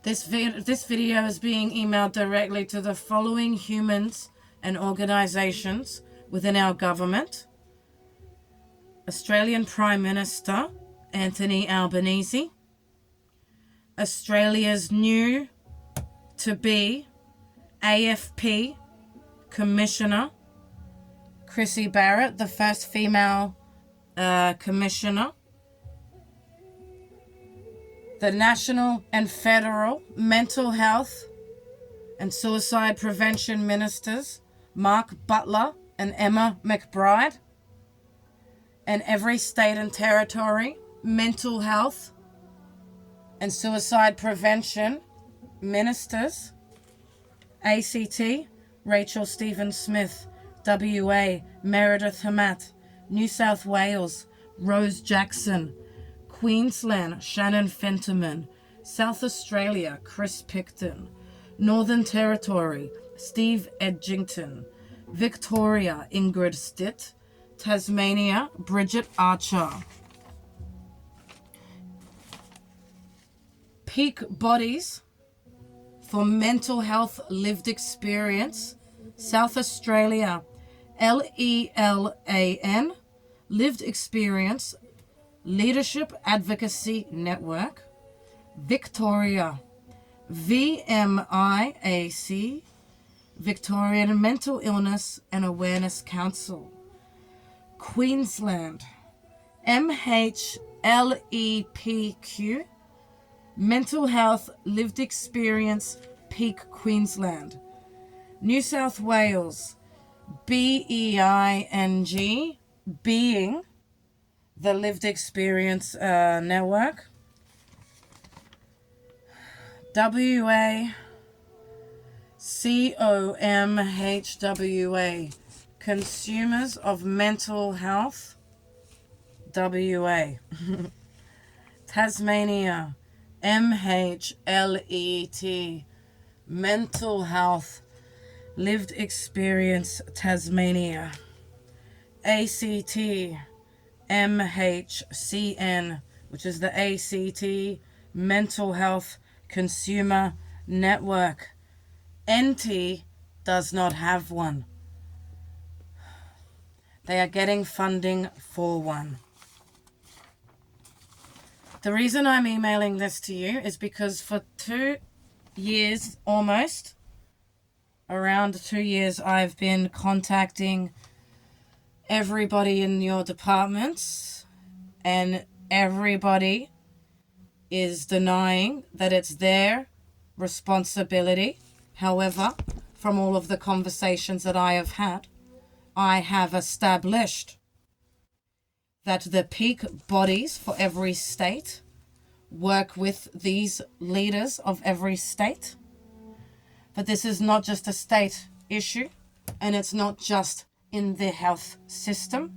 This video is being emailed directly to the following humans and organisations within our government. Australian Prime Minister Anthony Albanese, Australia's new to be AFP Commissioner Chrissy Barrett, the first female commissioner, the national and federal mental health and suicide prevention ministers Mark Butler and Emma McBride, and every state and territory mental health and suicide prevention ministers: ACT, Rachel Stephen-Smith; WA, Meredith Hamat; New South Wales, Rose Jackson; Queensland, Shannon Fentiman; South Australia, Chris Picton; Northern Territory, Steve Edgington; Victoria, Ingrid Stitt; Tasmania, Bridget Archer. Peak bodies for mental health lived experience: South Australia, LELAN, Lived Experience Leadership Advocacy Network; Victoria, VMIAC, Victorian Mental Illness and Awareness Council; Queensland, MHLEPQ, Mental Health Lived Experience Peak Queensland; New South Wales, BEING, Being, the Lived Experience Network; WA, COMHWA, Consumers of Mental Health, WA; Tasmania, MHLET, Mental Health Lived Experience Tasmania; ACT, MHCN, which is the ACT Mental Health Consumer Network. NT does not have one. They are getting funding for one. The reason I'm emailing this to you is because for 2 years, around 2 years, I've been contacting everybody in your departments, and everybody is denying that it's their responsibility. However, from all of the conversations that I have had, I have established that the peak bodies for every state work with these leaders of every state. But this is not just a state issue, and it's not just in the health system.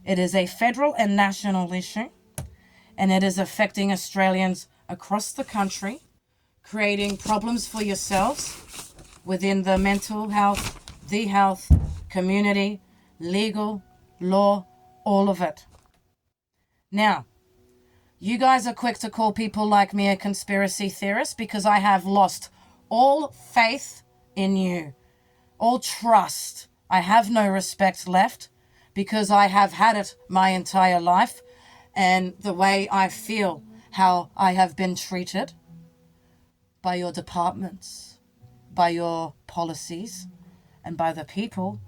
It is a federal and national issue, and it is affecting Australians across the country, creating problems for yourselves within the mental health, the health, community, legal, law, all of it. Now, you guys are quick to call people like me a conspiracy theorist because I have lost all faith in you, all trust. I have no respect left because I have had it my entire life, and the way I feel how I have been treated by your departments, by your policies, and by the people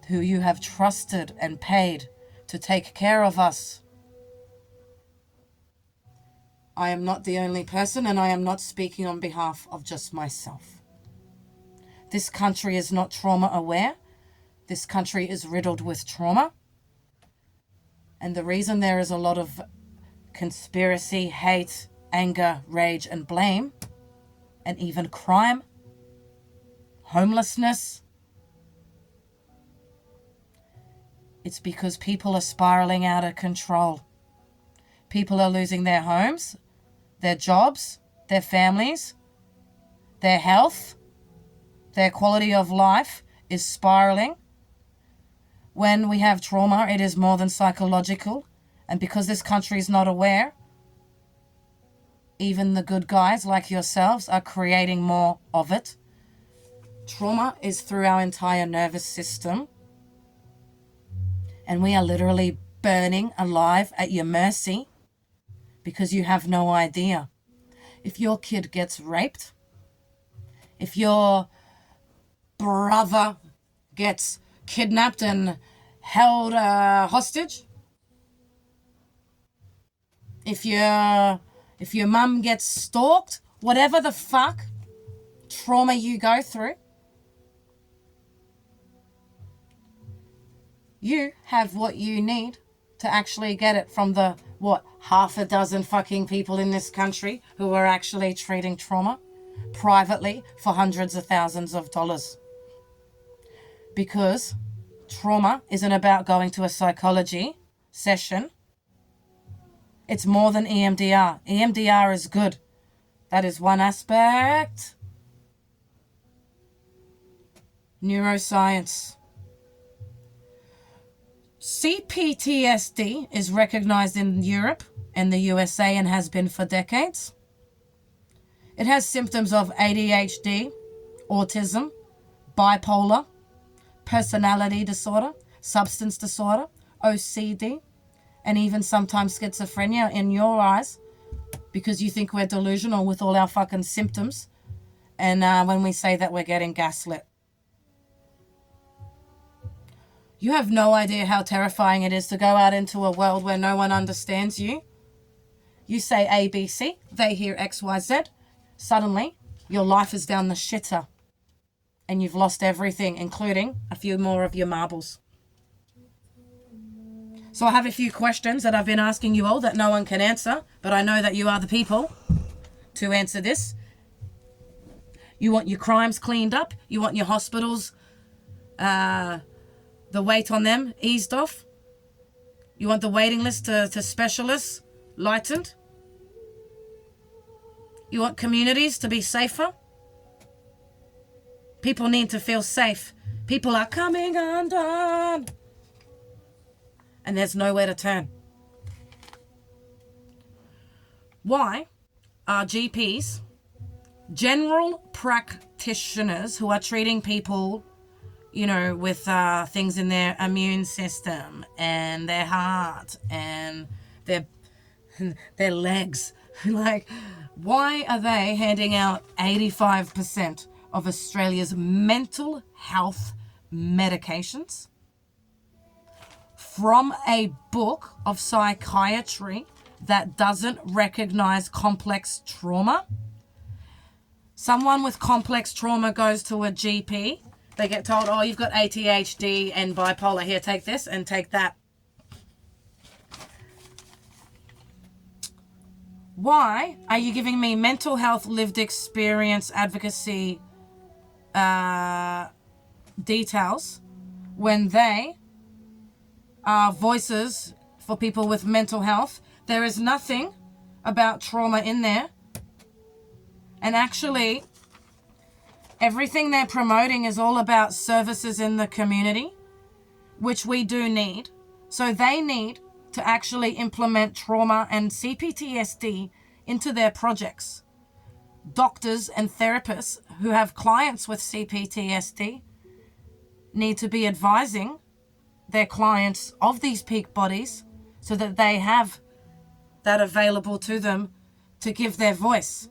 who you have trusted and paid to take care of us. I am not the only person, and I am not speaking on behalf of just myself. This country is not trauma aware. This country is riddled with trauma. And the reason there is a lot of conspiracy, hate, anger, rage, and blame, and even crime, homelessness, it's because people are spiraling out of control. People are losing their homes, their jobs, their families, their health, their quality of life is spiraling. When we have trauma, it is more than psychological. And because this country is not aware, even the good guys like yourselves are creating more of it. Trauma is through our entire nervous system. And we are literally burning alive at your mercy because you have no idea. If your kid gets raped, if your brother gets kidnapped and held hostage, if your mum gets stalked, whatever the fuck trauma you go through, you have what you need to actually get it from the, half a dozen fucking people in this country who are actually treating trauma privately for hundreds of thousands of dollars. Because trauma isn't about going to a psychology session. It's more than EMDR. EMDR is good. That is one aspect. Neuroscience. CPTSD is recognized in Europe and the USA and has been for decades. It has symptoms of ADHD, autism, bipolar, personality disorder, substance disorder, OCD, and even sometimes schizophrenia in your eyes because you think we're delusional with all our fucking symptoms and when we say that we're getting gaslit. You have no idea how terrifying it is to go out into a world where no one understands you. You say A, B, C, they hear X, Y, Z. Suddenly, your life is down the shitter and you've lost everything, including a few more of your marbles. So I have a few questions that I've been asking you all that no one can answer, but I know that you are the people to answer this. You want your crimes cleaned up. You want your hospitals, the weight on them eased off. You want the waiting list to specialists lightened. You want communities to be safer. People need to feel safe. People are coming undone. And there's nowhere to turn. Why are GPs, general practitioners who are treating people, with things in their immune system and their heart and their legs, why are they handing out 85% of Australia's mental health medications from a book of psychiatry that doesn't recognize complex trauma? Someone with complex trauma goes to a GP. They get told, oh, you've got ADHD and bipolar. Here, take this and take that. Why are you giving me mental health lived experience advocacy details when they are voices for people with mental health? There is nothing about trauma in there. And actually, everything they're promoting is all about services in the community, which we do need. So they need to actually implement trauma and CPTSD into their projects. Doctors and therapists who have clients with CPTSD need to be advising their clients of these peak bodies so that they have that available to them to give their voice.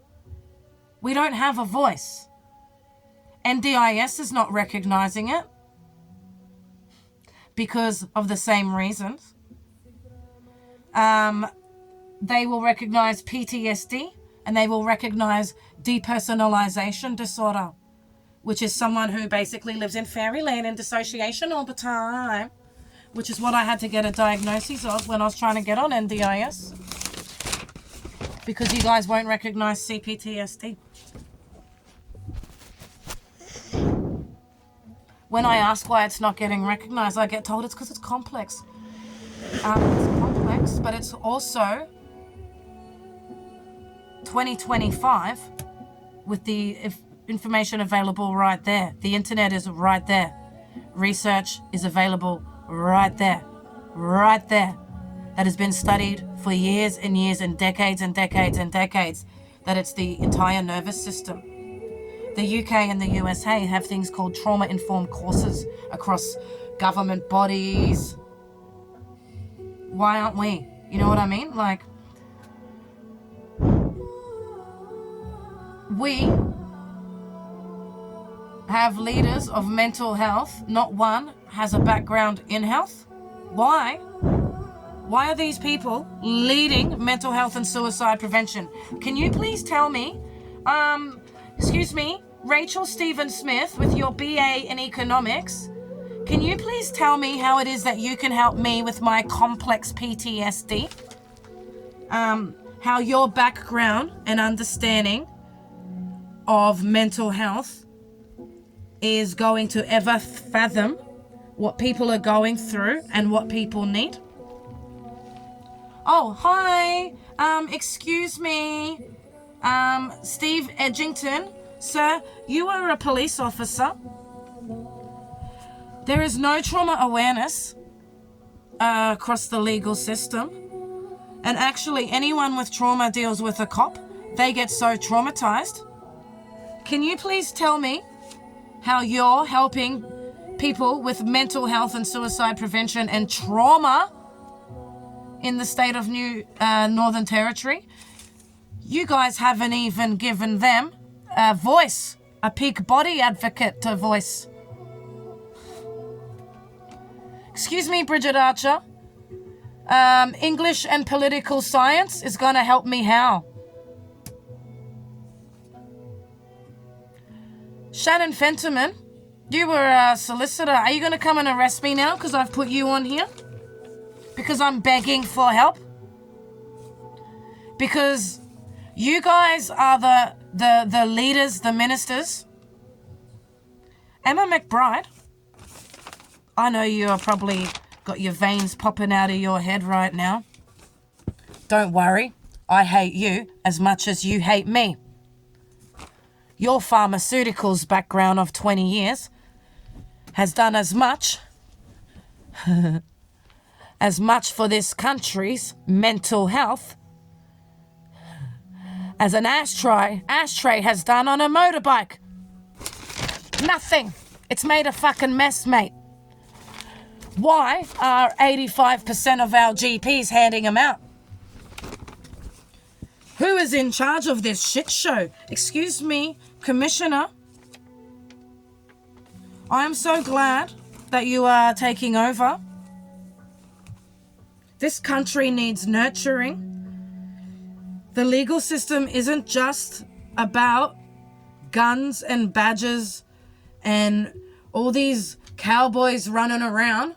We don't have a voice. NDIS is not recognizing it because of the same reasons. They will recognize PTSD and they will recognize depersonalization disorder, which is someone who basically lives in fairyland and dissociation all the time, which is what I had to get a diagnosis of when I was trying to get on NDIS, because you guys won't recognize CPTSD. When I ask why it's not getting recognized, I get told it's because it's complex. It's complex, but it's also 2025 with the information available right there. The internet is right there. Research is available right there. Right there. That has been studied for years and years and decades and decades and decades. that it's the entire nervous system. The UK and the USA have things called trauma-informed courses across government bodies. Why aren't we? You know what I mean? Like, we have leaders of mental health. Not one has a background in health. Why? Why are these people leading mental health and suicide prevention? Can you please tell me, excuse me, Rachel Stephen Smith with your BA in economics, can you please tell me how it is that you can help me with my complex PTSD? How your background and understanding of mental health is going to ever fathom what people are going through and what people need. Oh, hi. Excuse me. Steve Edgington. Sir, you are a police officer. There is no trauma awareness across the legal system. And actually, anyone with trauma deals with a cop. They get so traumatized. Can you please tell me how you're helping people with mental health and suicide prevention and trauma in the state of Northern Territory? You guys haven't even given them a voice, a peak body advocate to voice. Excuse me, Bridget Archer. English and political science is going to help me how? Shannon Fentiman, you were a solicitor. Are you going to come and arrest me now because I've put you on here? Because I'm begging for help? Because you guys are the leaders, the ministers. Emma McBride, I know you are probably got your veins popping out of your head right now. Don't worry, I hate you as much as you hate me. Your pharmaceuticals background of 20 years has done as much for this country's mental health as an ashtray has done on a motorbike. Nothing. It's made a fucking mess, mate. Why are 85% of our GPs handing them out? Who is in charge of this shit show? Excuse me, Commissioner. I'm so glad that you are taking over. This country needs nurturing. The legal system isn't just about guns and badges and all these cowboys running around.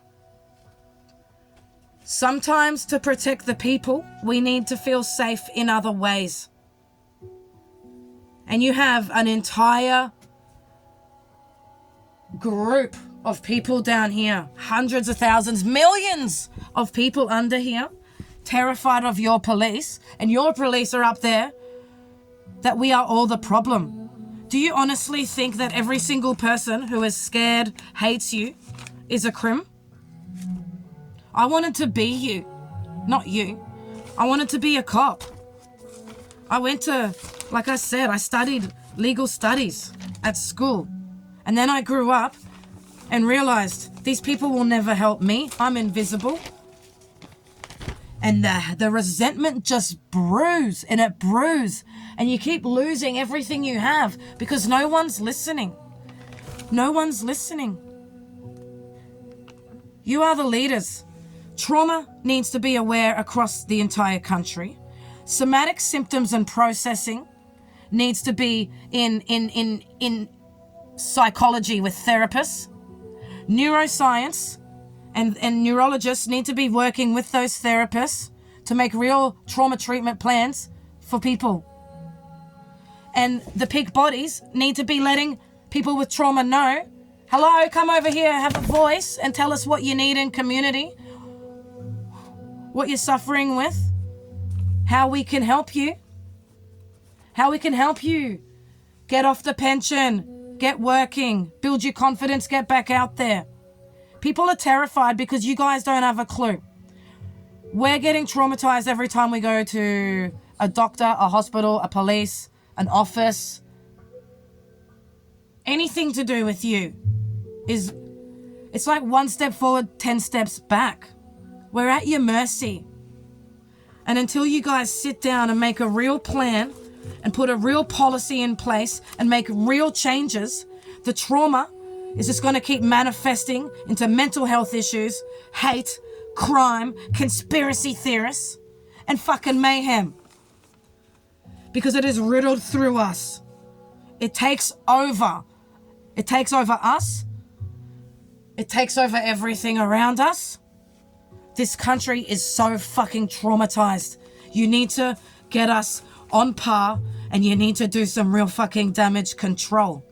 Sometimes to protect the people, we need to feel safe in other ways. And you have an entire group of people down here, hundreds of thousands, millions of people under here, terrified of your police, and your police are up there, that we are all the problem. Do you honestly think that every single person who is scared, hates you, is a crim? I wanted to be you, not you. I wanted to be a cop. I went to, like I said, I studied legal studies at school. And then I grew up and realized these people will never help me. I'm invisible. And the resentment just brews and it brews. And you keep losing everything you have because no one's listening. No one's listening. You are the leaders. Trauma needs to be aware across the entire country. Somatic symptoms and processing needs to be in psychology with therapists. Neuroscience and neurologists need to be working with those therapists to make real trauma treatment plans for people. And the peak bodies need to be letting people with trauma know, hello, come over here, have a voice and tell us what you need in community, what you're suffering with, how we can help you, get off the pension, get working, build your confidence, get back out there. People are terrified because you guys don't have a clue. We're getting traumatized every time we go to a doctor, a hospital, a police, an office, anything to do with you it's like 1 step forward, 10 steps back. We're at your mercy. And until you guys sit down and make a real plan and put a real policy in place and make real changes, the trauma is just going to keep manifesting into mental health issues, hate, crime, conspiracy theorists, and fucking mayhem. Because it is riddled through us. It takes over. It takes over us. It takes over everything around us. This country is so fucking traumatized. You need to get us on par, and you need to do some real fucking damage control.